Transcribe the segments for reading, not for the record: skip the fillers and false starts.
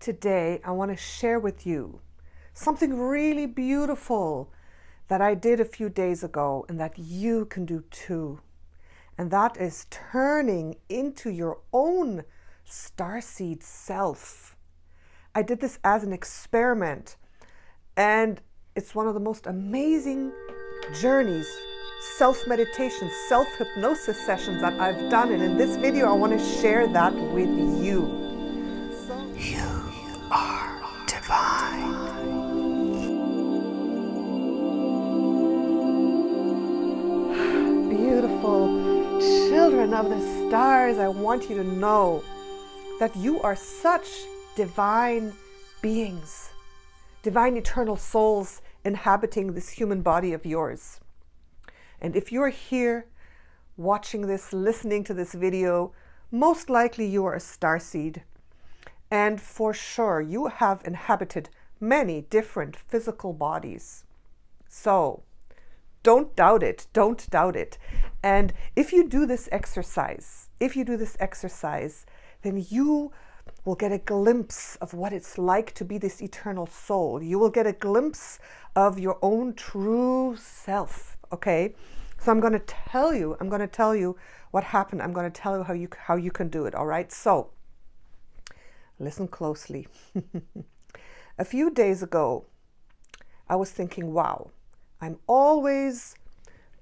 today I want to share with you something really beautiful that I did a few days ago and that you can do too. And that is turning into your own starseed self. I did this as an experiment, and it's one of the most amazing journeys, self-meditation, self-hypnosis sessions that I've done. And in this video, I want to share that with you. You are divine. Beautiful children of the stars, I want you to know that you are such divine beings, divine eternal souls inhabiting this human body of yours. And if you're here watching this, listening to this video, most likely you are a starseed. And for sure, you have inhabited many different physical bodies. So don't doubt it. Don't doubt it. And if you do this exercise, then you will get a glimpse of what it's like to be this eternal soul. You will get a glimpse of your own true self. Okay? So I'm going to tell you what happened. I'm going to tell you how you can do it. All right? So listen closely. A few days ago, I was thinking, wow, I'm always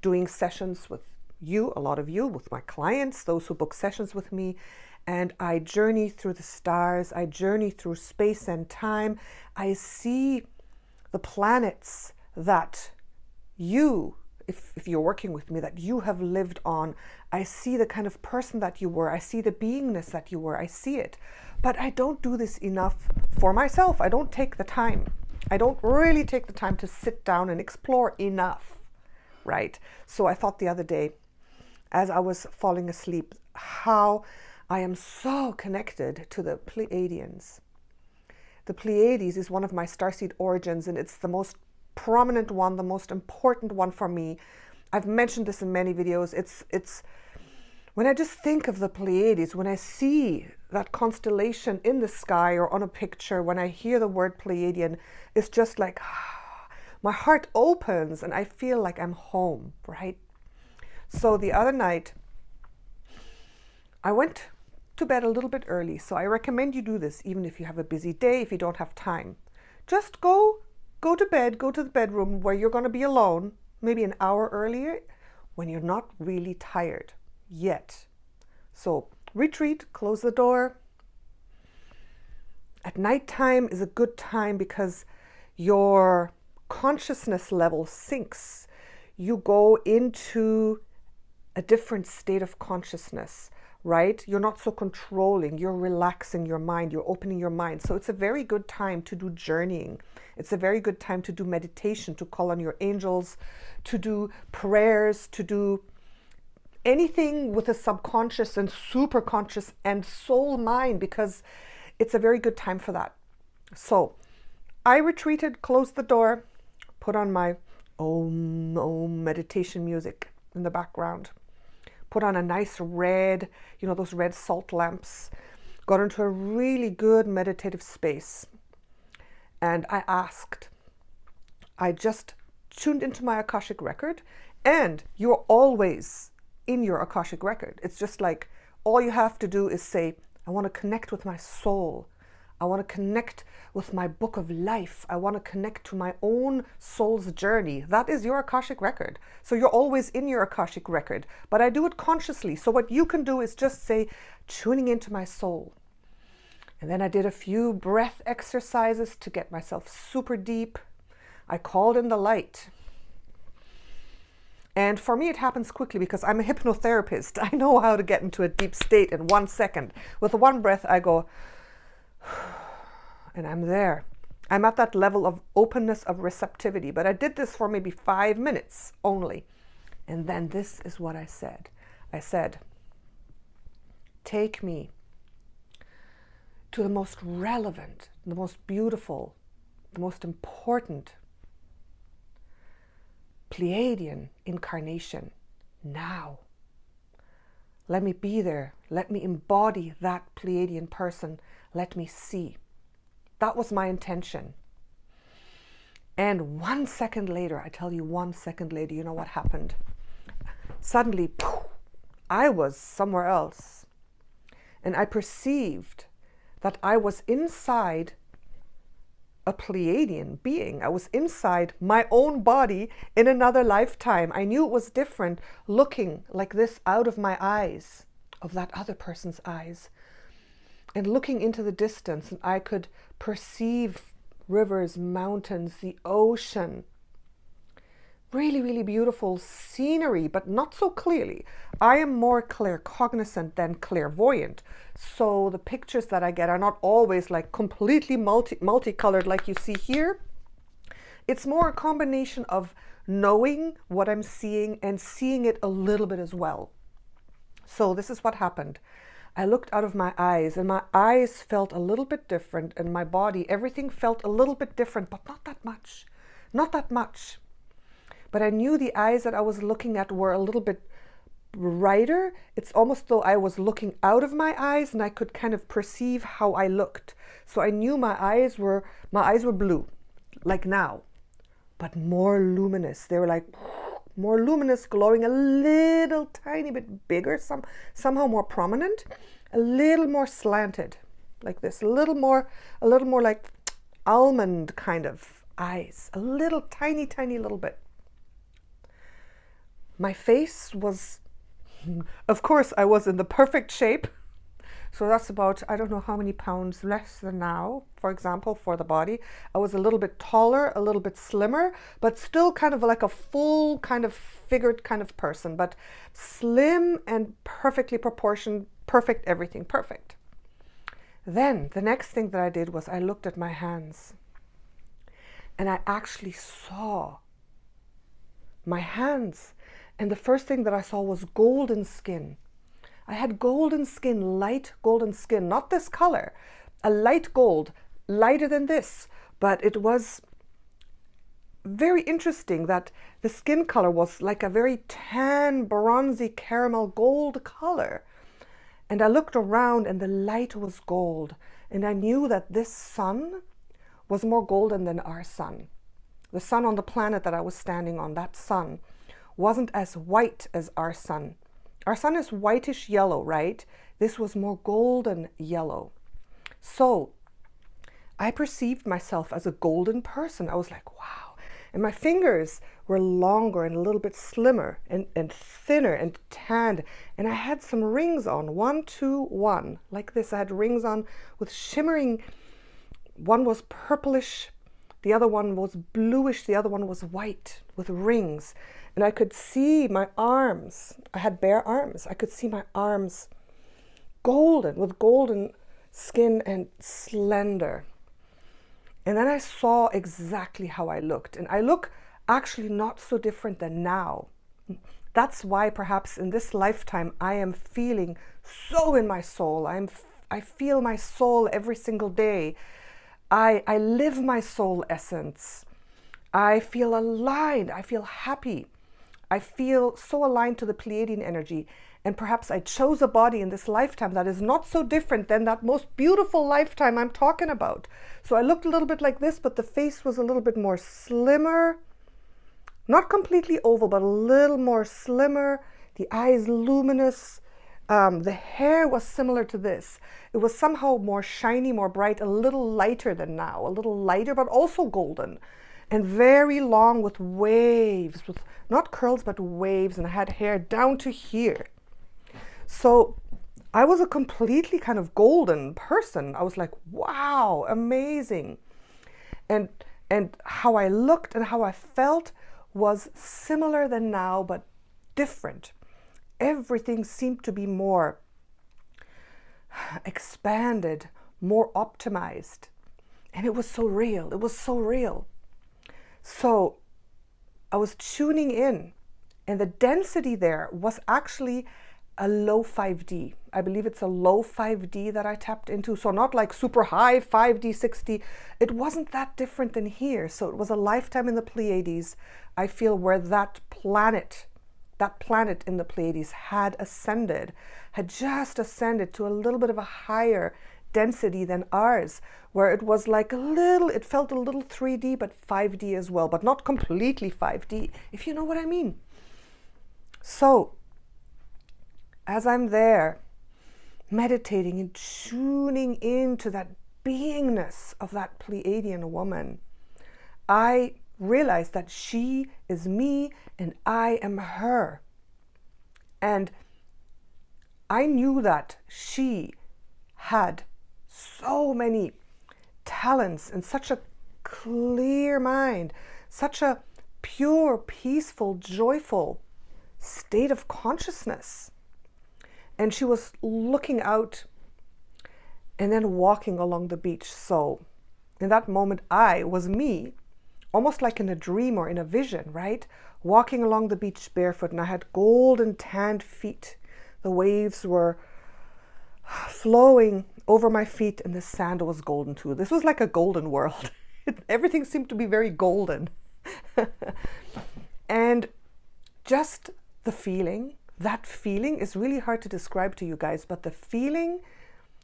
doing sessions with you, a lot of you, with my clients, those who book sessions with me, and I journey through the stars, I journey through space and time. I see the planets that you, if you're working with me, that you have lived on. I see the kind of person that you were. I see the beingness that you were. I see it. But I don't do this enough for myself. I don't take the time. I don't really take the time to sit down and explore enough, right? So I thought the other day, as I was falling asleep, how I am so connected to the Pleiadians. The Pleiades is one of my starseed origins, and it's the most prominent one, the most important one for me. I've mentioned this in many videos. It's when I just think of the Pleiades, when I see that constellation in the sky or on a picture, when I hear the word Pleiadian, it's just like my heart opens and I feel like I'm home, right? So the other night, I went to bed a little bit early. So I recommend you do this, even if you have a busy day, if you don't have time. Just go to bed, go to the bedroom where you're going to be alone, maybe an hour earlier, when you're not really tired yet. So retreat, close the door. At nighttime is a good time because your consciousness level sinks. You go into a different state of consciousness, right? You're not so controlling. You're relaxing your mind. You're opening your mind. So it's a very good time to do journeying. It's a very good time to do meditation, to call on your angels, to do prayers, to do anything with a subconscious and superconscious and soul mind, because it's a very good time for that. So I retreated, closed the door, put on my Om meditation music in the background, put on a nice red, those red salt lamps, got into a really good meditative space. And I just tuned into my Akashic record, and you're always in your Akashic record. It's just like all you have to do is say, I want to connect with my soul. I want to connect with my book of life. I want to connect to my own soul's journey. That is your Akashic record. So you're always in your Akashic record, but I do it consciously. So what you can do is just say, tuning into my soul. And then I did a few breath exercises to get myself super deep. I called in the light. And for me, it happens quickly because I'm a hypnotherapist. I know how to get into a deep state in 1 second. With one breath, I go, and I'm there. I'm at that level of openness, of receptivity. But I did this for maybe 5 minutes only. And then this is what I said. I said, take me to the most relevant, the most beautiful, the most important Pleiadian incarnation now. Let me be there. Let me embody that Pleiadian person. Let me see. That was my intention. And 1 second later, I tell you, 1 second later, you know what happened? Suddenly, poof, I was somewhere else. And I perceived that I was inside a Pleiadian being. I was inside my own body in another lifetime. I knew it was different looking like this out of my eyes, of that other person's eyes, and looking into the distance, and I could perceive rivers, mountains, the ocean. Really, really beautiful scenery, but not so clearly. I am more claircognizant than clairvoyant. So the pictures that I get are not always like completely multicolored like you see here. It's more a combination of knowing what I'm seeing and seeing it a little bit as well. So this is what happened. I looked out of my eyes, and my eyes felt a little bit different, and my body, everything felt a little bit different, but not that much. Not that much. But I knew the eyes that I was looking at were a little bit brighter. It's almost though I was looking out of my eyes and I could kind of perceive how I looked. So I knew my eyes were blue, like now, but more luminous. They were like more luminous, glowing a little tiny bit bigger, somehow more prominent, a little more slanted, like this, a little more like almond kind of eyes, a little tiny little bit. My face was, of course, I was in the perfect shape. So that's about, I don't know how many pounds less than now, for example, for the body. I was a little bit taller, a little bit slimmer, but still kind of like a full kind of figured kind of person, but slim and perfectly proportioned, perfect, everything perfect. Then the next thing that I did was I looked at my hands, and I actually saw my hands. And the first thing that I saw was golden skin. I had golden skin, light golden skin, not this color, a light gold, lighter than this. But it was very interesting that the skin color was like a very tan, bronzy, caramel gold color. And I looked around and the light was gold. And I knew that this sun was more golden than our sun. The sun on the planet that I was standing on, that sun, wasn't as white as our sun. Our sun is whitish yellow, right? This was more golden yellow. So I perceived myself as a golden person. I was like, wow. And my fingers were longer and a little bit slimmer and thinner and tanned. And I had some rings on, 1, 2, 1, like this. I had rings on with shimmering. One was purplish, the other one was bluish, the other one was white with rings. And I could see my arms. I had bare arms. I could see my arms golden, with golden skin and slender. And then I saw exactly how I looked. And I look actually not so different than now. That's why perhaps in this lifetime I am feeling so in my soul. I feel my soul every single day. I live my soul essence. I feel aligned. I feel happy. I feel so aligned to the Pleiadian energy, and perhaps I chose a body in this lifetime that is not so different than that most beautiful lifetime I'm talking about. So I looked a little bit like this, but the face was a little bit more slimmer, not completely oval, but a little more slimmer, the eyes luminous. The hair was similar to this. It was somehow more shiny, more bright, a little lighter than now, a little lighter, but also golden. And very long with waves, with not curls, but waves, and I had hair down to here. So I was a completely kind of golden person. I was like, wow, amazing. And how I looked and how I felt was similar than now, but different. Everything seemed to be more expanded, more optimized. And it was so real. It was so real. So I was tuning in, and the density there was actually a low 5D. I believe it's a low 5D that I tapped into. So not like super high 5D, 6D. It wasn't that different than here. So it was a lifetime in the Pleiades, I feel, where that planet in the Pleiades had just ascended to a little bit of a higher density than ours, where it was like it felt a little 3D, but 5D as well, but not completely 5D, if you know what I mean. So, as I'm there, meditating and tuning into that beingness of that Pleiadian woman, I realized that she is me and I am her. And I knew that she had so many talents and such a clear mind, such a pure, peaceful, joyful state of consciousness. And she was looking out and then walking along the beach. So in that moment, I was me, almost like in a dream or in a vision, right? Walking along the beach barefoot, and I had golden tanned feet. The waves were flowing over my feet and the sand was golden too. This was like a golden world. Everything seemed to be very golden. And just the feeling, that feeling is really hard to describe to you guys, but the feeling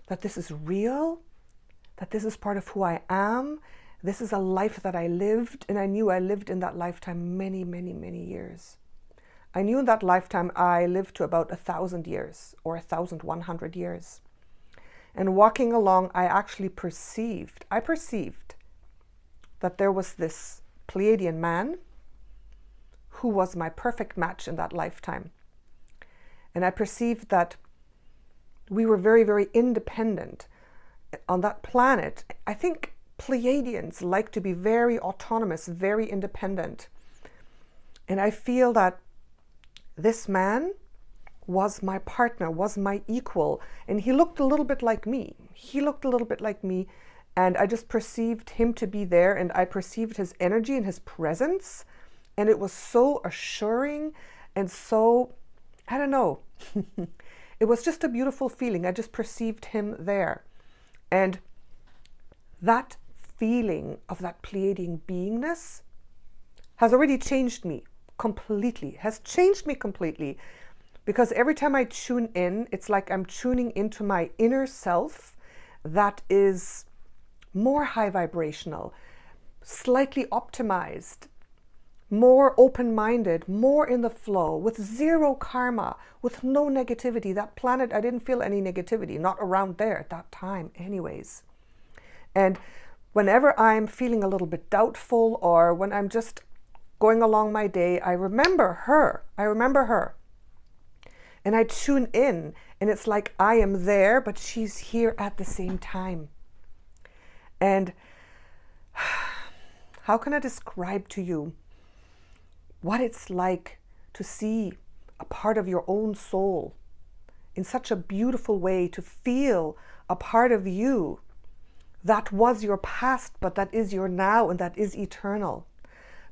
that this is real, that this is part of who I am, this is a life that I lived, and I knew I lived in that lifetime many, many, many years. I knew in that lifetime I lived to about 1,000 years or 1,100 years. And walking along, I actually perceived that there was this Pleiadian man who was my perfect match in that lifetime. And I perceived that we were very, very independent. On that planet, I think Pleiadians like to be very autonomous, very independent. And I feel that this man was my partner, was my equal, and he looked a little bit like me. And I just perceived him to be there, and I perceived his energy and his presence, and it was so assuring and so, I don't know, it was just a beautiful feeling. I just perceived him there. And that feeling of that Pleiadian beingness has already changed me completely, because every time I tune in, it's like I'm tuning into my inner self that is more high vibrational, slightly optimized, more open-minded, more in the flow, with zero karma, with no negativity. That planet, I didn't feel any negativity, not around there at that time anyways. And whenever I'm feeling a little bit doubtful, or when I'm just going along my day, I remember her. And I tune in, and it's like I am there, but she's here at the same time. And how can I describe to you what it's like to see a part of your own soul in such a beautiful way, to feel a part of you that was your past, but that is your now, and that is eternal.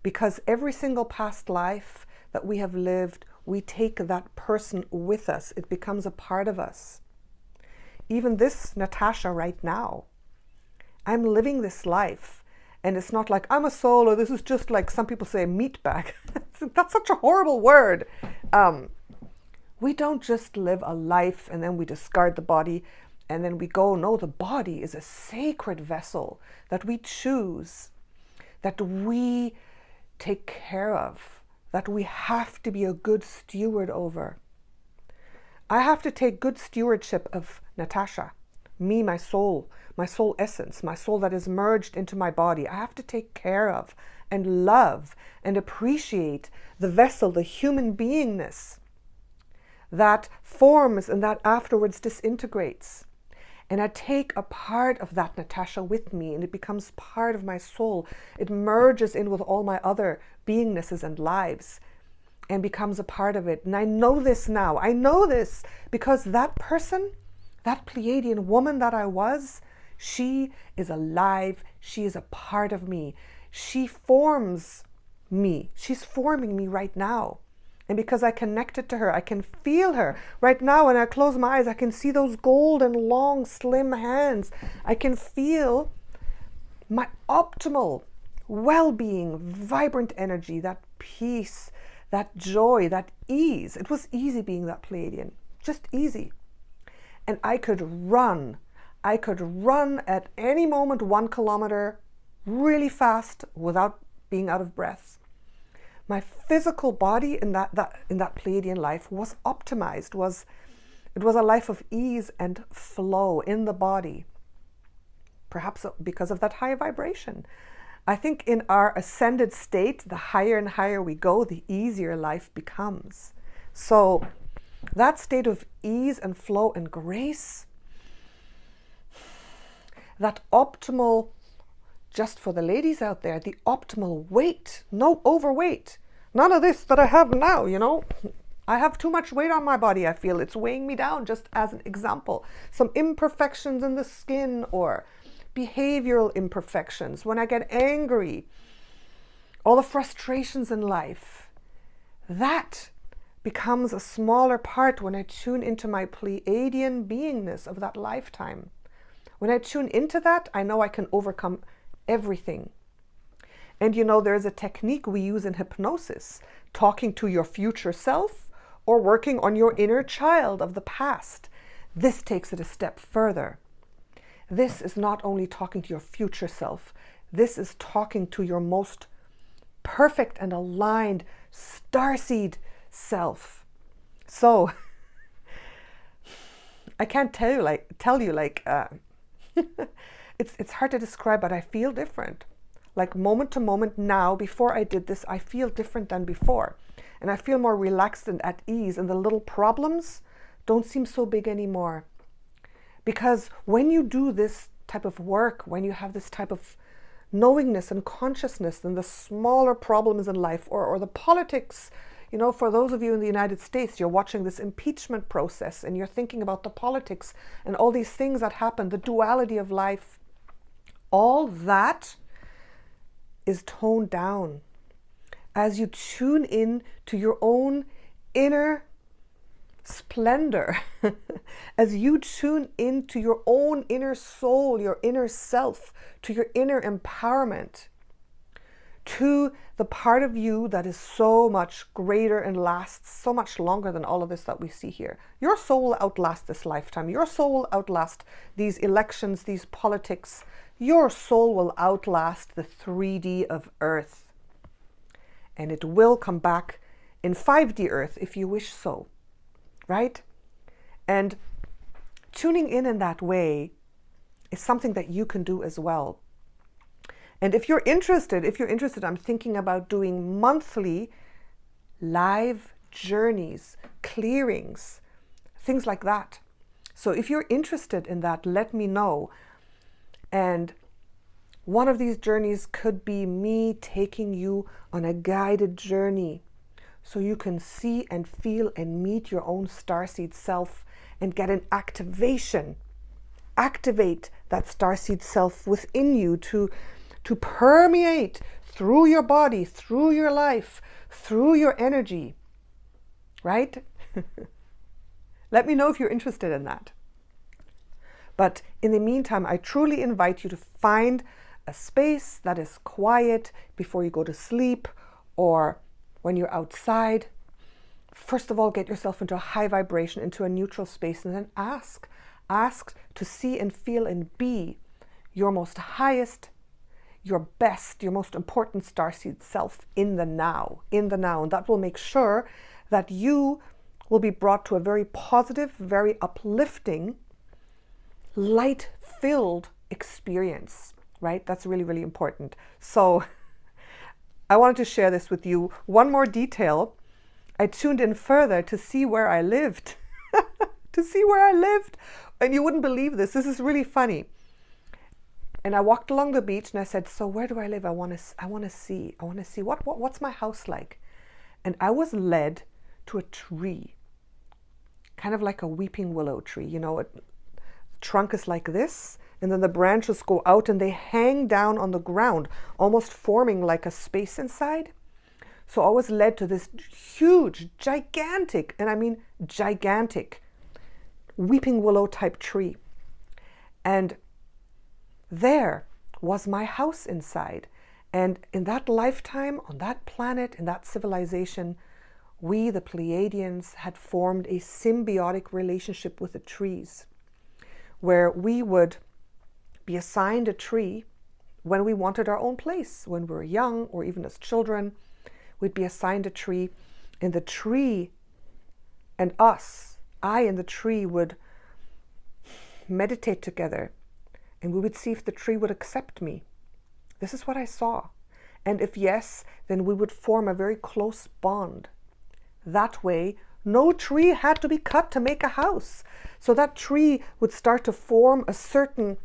Because every single past life that we have lived, we take that person with us. It becomes a part of us. Even this Natasha right now, I'm living this life, and it's not like I'm a soul, or this is just like some people say, meat bag. That's such a horrible word. We don't just live a life and then we discard the body and then we go. No, the body is a sacred vessel that we choose, that we take care of, that we have to be a good steward over. I have to take good stewardship of Natasha, me, my soul essence, my soul that is merged into my body. I have to take care of and love and appreciate the vessel, the human beingness that forms and that afterwards disintegrates. And I take a part of that Natasha with me, and it becomes part of my soul. It merges in with all my other beingnesses and lives and becomes a part of it. And I know this now. I know this because that person, that Pleiadian woman that I was, she is alive. She is a part of me. She forms me. She's forming me right now. And because I connected to her, I can feel her. Right now, when I close my eyes, I can see those golden, long, slim hands. I can feel my optimal well-being, vibrant energy, that peace, that joy, that ease. It was easy being that Pleiadian, just easy. And I could run. I could run at any moment 1 kilometer really fast without being out of breath. My physical body in that Pleiadian life was optimized. It was a life of ease and flow in the body. Perhaps because of that high vibration. I think in our ascended state, the higher and higher we go, the easier life becomes. So that state of ease and flow and grace, that optimal, just for the ladies out there, the optimal weight, no overweight. None of this that I have now, you know. I have too much weight on my body, I feel. It's weighing me down, just as an example. Some imperfections in the skin or behavioral imperfections. When I get angry, all the frustrations in life, that becomes a smaller part when I tune into my Pleiadian beingness of that lifetime. When I tune into that, I know I can overcome everything. And you know, there's a technique we use in hypnosis, talking to your future self or working on your inner child of the past. This takes it a step further. This is not only talking to your future self, this is talking to your most perfect and aligned starseed self. So I can't tell you it's hard to describe, but I feel different. Like moment to moment now, before I did this, I feel different than before. And I feel more relaxed and at ease, and the little problems don't seem so big anymore. Because when you do this type of work, when you have this type of knowingness and consciousness, then the smaller problems in life or the politics, you know, for those of you in the United States, you're watching this impeachment process and you're thinking about the politics and all these things that happen, the duality of life, all that is toned down as you tune in to your own inner splendor, as you tune into your own inner soul, your inner self, to your inner empowerment, to the part of you that is so much greater and lasts so much longer than all of this that we see here. Your soul will outlast this lifetime. Your soul will outlast these elections, these politics. Your soul will outlast the 3D of Earth. And it will come back in 5D Earth if you wish so. Right? And tuning in that way is something that you can do as well. And if you're interested, I'm thinking about doing monthly live journeys, clearings, things like that. So if you're interested in that, let me know. And one of these journeys could be me taking you on a guided journey, so you can see and feel and meet your own starseed self and get an activation. Activate that starseed self within you to permeate through your body, through your life, through your energy. Right? Let me know if you're interested in that. But in the meantime, I truly invite you to find a space that is quiet before you go to sleep or when you're outside. First of all, get yourself into a high vibration, into a neutral space, and then ask to see and feel and be your most highest, your best, your most important starseed self in the now. And that will make sure that you will be brought to a very positive, very uplifting, light-filled experience, right? That's really, really important. So I wanted to share this with you. One more detail. I tuned in further to see where I lived. And you wouldn't believe this. This is really funny. And I walked along the beach and I said, so where do I live? I want to see what's my house like? And I was led to a tree, kind of like a weeping willow tree. You know, the trunk is like this, and then the branches go out and they hang down on the ground, almost forming like a space inside. So I was led to this huge, gigantic, and I mean gigantic, weeping willow type tree. And there was my house inside. And in that lifetime, on that planet, in that civilization, we, the Pleiadians, had formed a symbiotic relationship with the trees. where we would be assigned a tree when we wanted our own place. When we were young, or even as children, we'd be assigned a tree, and the tree and us, I and the tree, would meditate together, and we would see if the tree would accept me. This is what I saw. And if yes, then we would form a very close bond. That way, no tree had to be cut to make a house. So that tree would start to form a certain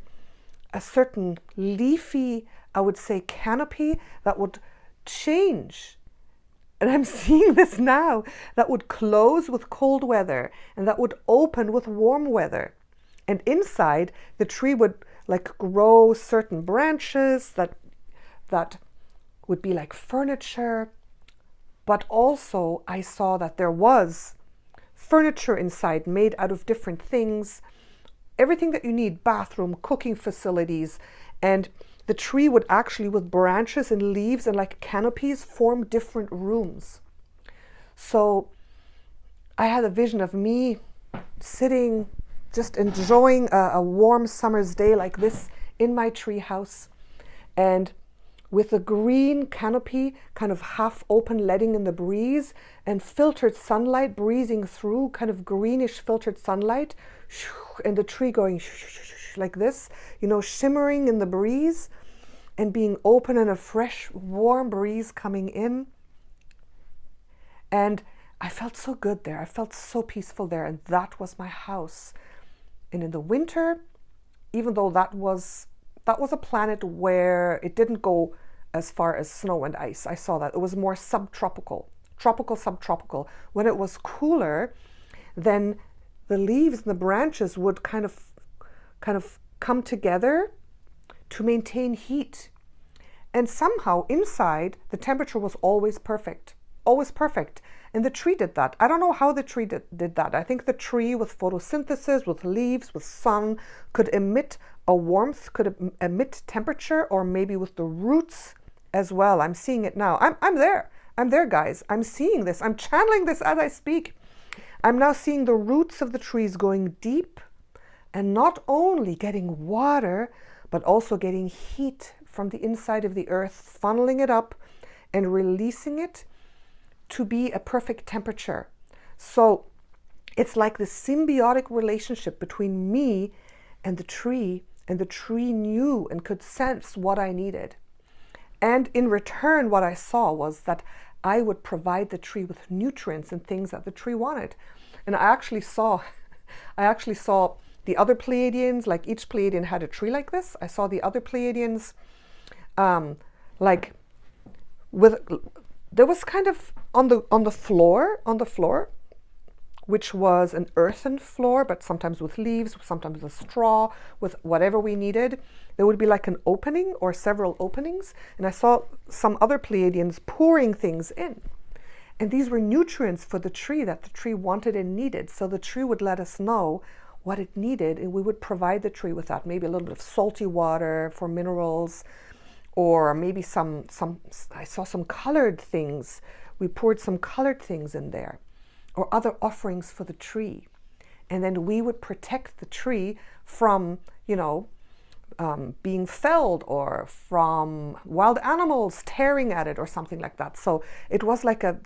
leafy, I would say, canopy that would change. And I'm seeing this now, that would close with cold weather and that would open with warm weather. And inside, the tree would like grow certain branches that would be like furniture. But also I saw that there was furniture inside made out of different things, everything that you need, bathroom, cooking facilities. And the tree would actually, with branches and leaves and like canopies, form different rooms. So I had a vision of me sitting, just enjoying a warm summer's day like this in my tree house, and with a green canopy kind of half open, letting in the breeze, and filtered sunlight breezing through, kind of greenish filtered sunlight, and the tree going like this, you know, shimmering in the breeze and being open, and a fresh warm breeze coming in. And I felt so good there. I felt so peaceful there, and that was my house. And in the winter, even though that was a planet where it didn't go as far as snow and ice, I saw that it was more subtropical, tropical, subtropical. When it was cooler, then the leaves and the branches would kind of come together to maintain heat. And somehow inside, the temperature was always perfect, always perfect. And the tree did that. I don't know how the tree did that. I think the tree, with photosynthesis, with leaves, with sun, could emit a warmth, could emit temperature, or maybe with the roots as well. I'm seeing it now. I'm there. I'm there, guys. I'm seeing this. I'm channeling this as I speak. I'm now seeing the roots of the trees going deep, and not only getting water, but also getting heat from the inside of the earth, funneling it up and releasing it to be a perfect temperature. So it's like this symbiotic relationship between me and the tree knew and could sense what I needed. And in return, what I saw was that I would provide the tree with nutrients and things that the tree wanted. And I actually saw the other Pleiadians, like each Pleiadian had a tree like this. I saw the other Pleiadians there was kind of on the floor, which was an earthen floor, but sometimes with leaves, sometimes with straw, with whatever we needed. There would be like an opening or several openings, and I saw some other Pleiadians pouring things in. And these were nutrients for the tree that the tree wanted and needed. So the tree would let us know what it needed, and we would provide the tree with that. Maybe a little bit of salty water for minerals, or maybe I saw some colored things. We poured some colored things in there, or other offerings for the tree. And then we would protect the tree from, being felled, or from wild animals tearing at it or something like that. So it was like a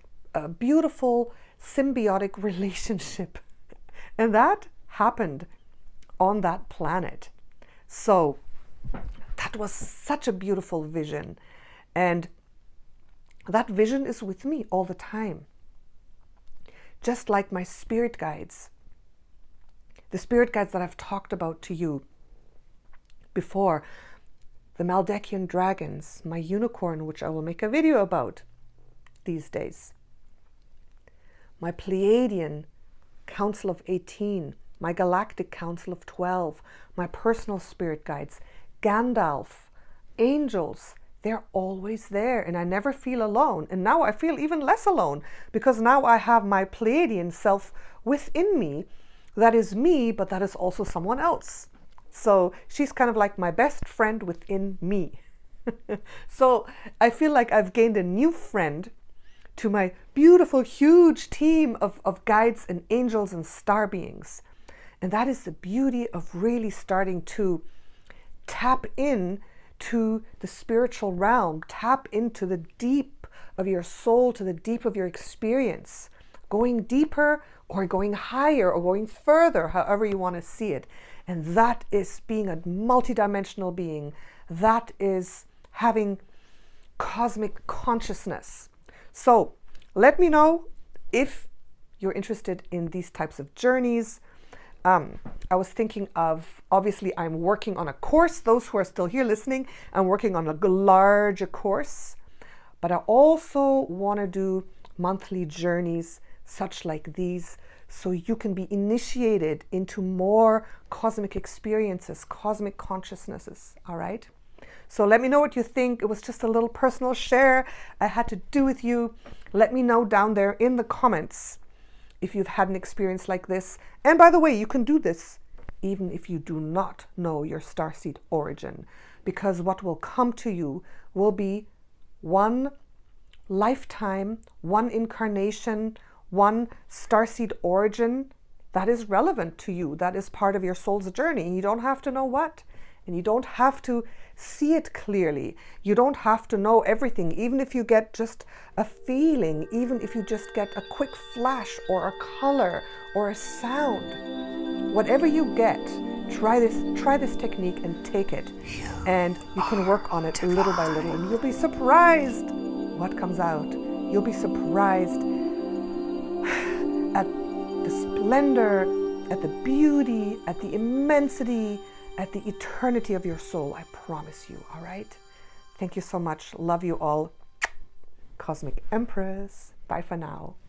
beautiful symbiotic relationship. And that happened on that planet. So that was such a beautiful vision. And that vision is with me all the time. Just like my spirit guides. The spirit guides that I've talked about to you before. The Maldekian dragons, my unicorn, which I will make a video about these days. My Pleiadian Council of 18, my Galactic Council of 12, my personal spirit guides, Gandalf, angels, they're always there, and I never feel alone. And now I feel even less alone, because now I have my Pleiadian self within me that is me, but that is also someone else. So she's kind of like my best friend within me. So I feel like I've gained a new friend to my beautiful, huge team of guides and angels and star beings. And that is the beauty of really starting to tap in to the spiritual realm, tap into the deep of your soul, to the deep of your experience, going deeper or going higher or going further, however you want to see it. And that is being a multidimensional being. That is having cosmic consciousness. So let me know if you're interested in these types of journeys. I was thinking of, obviously I'm working on a course. Those who are still here listening, I'm working on a larger course, but I also want to do monthly journeys such like these, so you can be initiated into more cosmic experiences, cosmic consciousnesses, all right? So let me know what you think. It was just a little personal share I had to do with you. Let me know down there in the comments if you've had an experience like this. And by the way, you can do this even if you do not know your starseed origin, because what will come to you will be one lifetime, one incarnation, one starseed origin that is relevant to you, that is part of your soul's journey. You don't have to know what, and you don't have to see it clearly. You don't have to know everything, even if you get just a feeling, even if you just get a quick flash or a color or a sound. Whatever you get, try this technique and take it. And you can work on it little by little, and you'll be surprised what comes out. You'll be surprised at the splendor, at the beauty, at the immensity, at the eternity of your soul. I promise you, all right? Thank you so much. Love you all. Cosmic Empress. Bye for now.